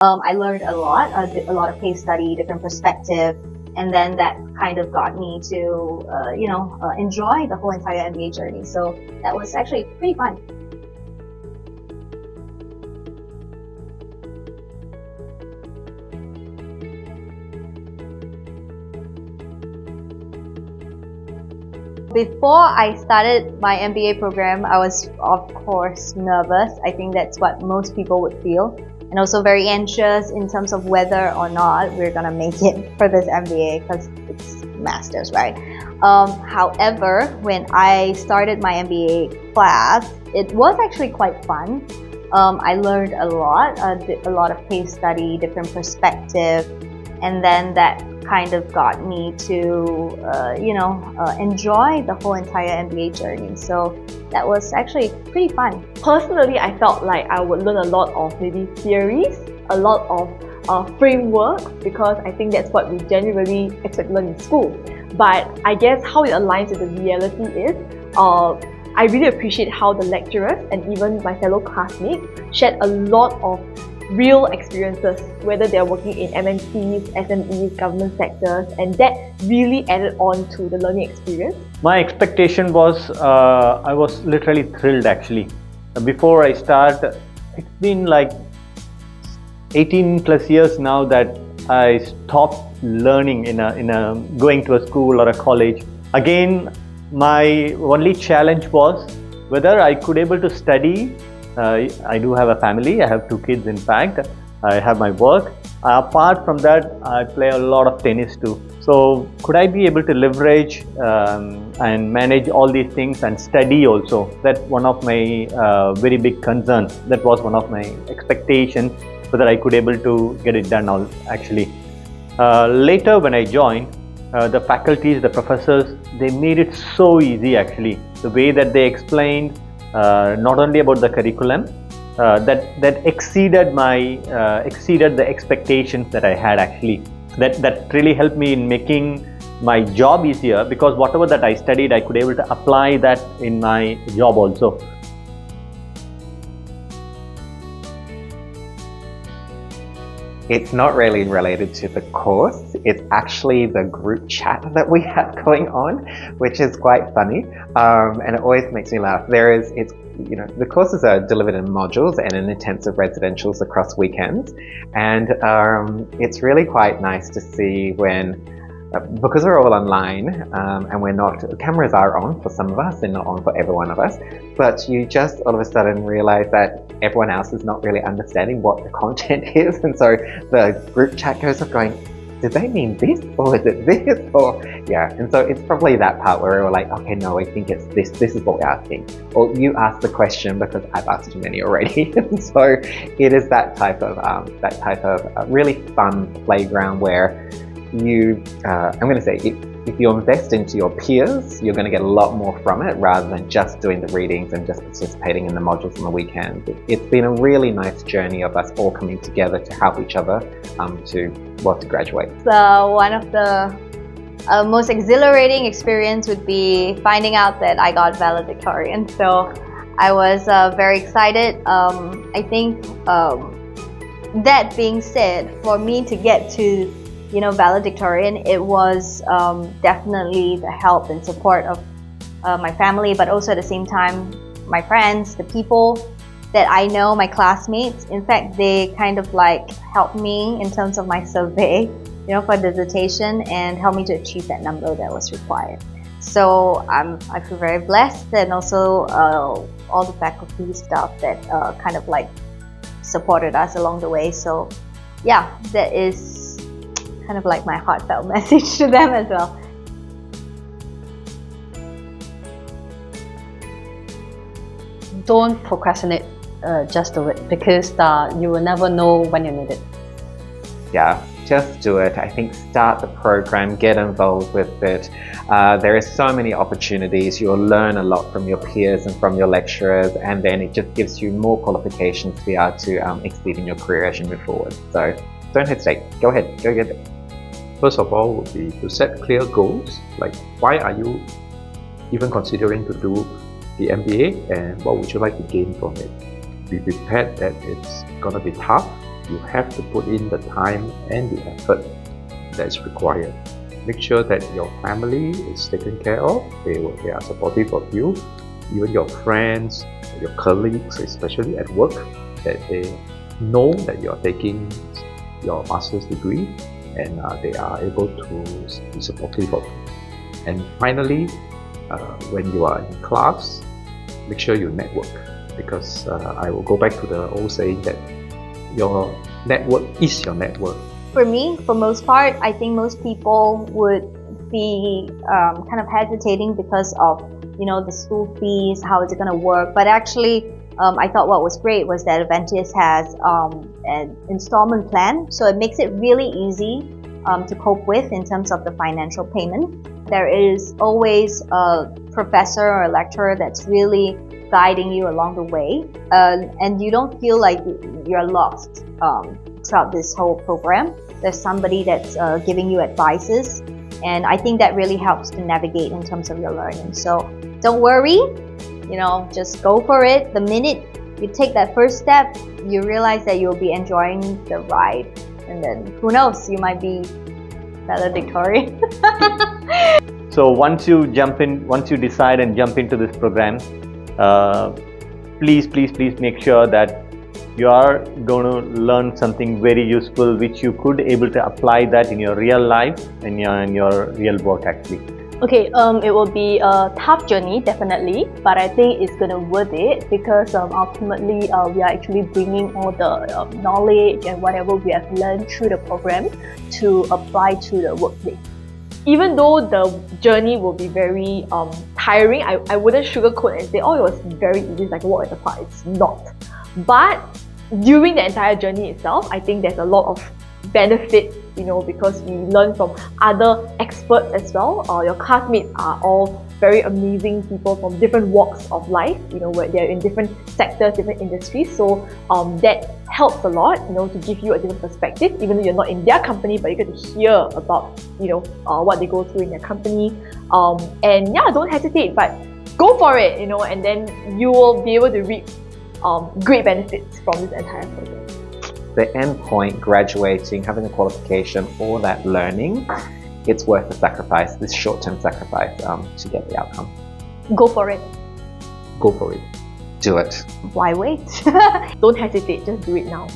I learned a lot of case study, different perspective, and then that kind of got me to, enjoy the whole entire MBA journey. So that was actually pretty fun. Before I started my MBA program, I was of course nervous. I think that's what most people would feel. And also very anxious in terms of whether or not we're gonna make it for this MBA because it's masters, right? However, when I started my MBA class, it was actually quite fun. I learned a lot of case study, different perspective, and then that kind of got me to, enjoy the whole entire MBA journey. So that was actually pretty fun. Personally, I felt like I would learn a lot of maybe theories, a lot of frameworks, because I think that's what we generally expect to learn in school. But I guess how it aligns with the reality is, I really appreciate how the lecturers and even my fellow classmates shared a lot of real experiences, whether they're working in MNCs, SMEs, government sectors, and that really added on to the learning experience. My expectation was, I was literally thrilled actually. Before I start, it's been like 18 plus years now that I stopped learning in a going to a school or a college. Again, my only challenge was whether I could able to study. I do have a family, I have 2 kids in fact, I have my work. Apart from that, I play a lot of tennis too. So could I be able to leverage and manage all these things and study also? That's one of my very big concerns. That was one of my expectations, whether I could able to get it done all actually. Later when I joined, the faculties, the professors, they made it so easy actually. The way that they explained, not only about the curriculum, that exceeded the expectations that I had actually. That really helped me in making my job easier, because whatever that I studied, I could able to apply that in my job also. It's not really related to the course, it's actually the group chat that we have going on, which is quite funny, and it always makes me laugh. The courses are delivered in modules and in intensive residentials across weekends, and it's really quite nice to see when, because we're all online and cameras are on for some of us and not on for every one of us, but you just all of a sudden realize that everyone else is not really understanding what the content is, and so the group chat goes up going, did they mean this or is it this, or yeah, and so it's probably that part where we're like, okay, no, I think it's this is what we're asking, or you asked the question because I've asked too many already. And so it is that type of really fun playground where you, I'm going to say, if you invest into your peers, you're going to get a lot more from it rather than just doing the readings and just participating in the modules on the weekends. It's been a really nice journey of us all coming together to help each other to graduate. So one of the most exhilarating experience would be finding out that I got valedictorian. So I was very excited. I think that being said, for me to get to valedictorian, it was definitely the help and support of my family, but also at the same time my friends, the people that I know, my classmates. In fact, they kind of like helped me in terms of my survey, for dissertation, and helped me to achieve that number that was required. So I feel very blessed, and also all the faculty staff that kind of like supported us along the way. So yeah, that is kind of like my heartfelt message to them as well. Don't procrastinate, just do it, because you will never know when you need it. Yeah, just do it. I think start the program, get involved with it. There are so many opportunities. You'll learn a lot from your peers and from your lecturers, and then it just gives you more qualifications to be able to exceed in your career as you move forward. So don't hesitate. Go ahead, go get it. First of all would be to set clear goals, like why are you even considering to do the MBA and what would you like to gain from it. Be prepared that it's going to be tough, you have to put in the time and the effort that is required. Make sure that your family is taken care of, they are supportive of you, even your friends, your colleagues, especially at work, that they know that you are taking your master's degree and they are able to be supportive of you. And finally, when you are in class, make sure you network, because I will go back to the old saying that your network is your network. For me, for most part, I think most people would be kind of hesitating because of, you know, the school fees, how is it going to work. But actually, I thought what was great was that Aventis has an installment plan, so it makes it really easy to cope with in terms of the financial payment. There is always a professor or a lecturer that's really guiding you along the way, and you don't feel like you're lost throughout this whole program. There's somebody that's giving you advices, and I think that really helps to navigate in terms of your learning. So don't worry, you know, just go for it. The minute you take that first step, you realize that you'll be enjoying the ride, and then who knows, you might be valedictorian. So once you decide and jump into this program, please make sure that you are going to learn something very useful, which you could able to apply that in your real life and in your real work actually. Okay, it will be a tough journey, definitely, but I think it's gonna worth it, because ultimately we are actually bringing all the knowledge and whatever we have learned through the program to apply to the workplace. Even though the journey will be very tiring, I wouldn't sugarcoat and say, oh, it was very easy, it's like a walk in the park. It's not. But during the entire journey itself, I think there's a lot of benefit, you know, because we learn from other experts as well. Your classmates are all very amazing people from different walks of life, you know, where they're in different sectors, different industries. So that helps a lot, you know, to give you a different perspective, even though you're not in their company, but you get to hear about, you know, what they go through in their company. And yeah, don't hesitate, but go for it, you know, and then you will be able to reap great benefits from this entire program. The end point, graduating, having a qualification, all that learning, it's worth the sacrifice, this short-term sacrifice to get the outcome. Go for it. Go for it. Do it. Why wait? Don't hesitate, just do it now.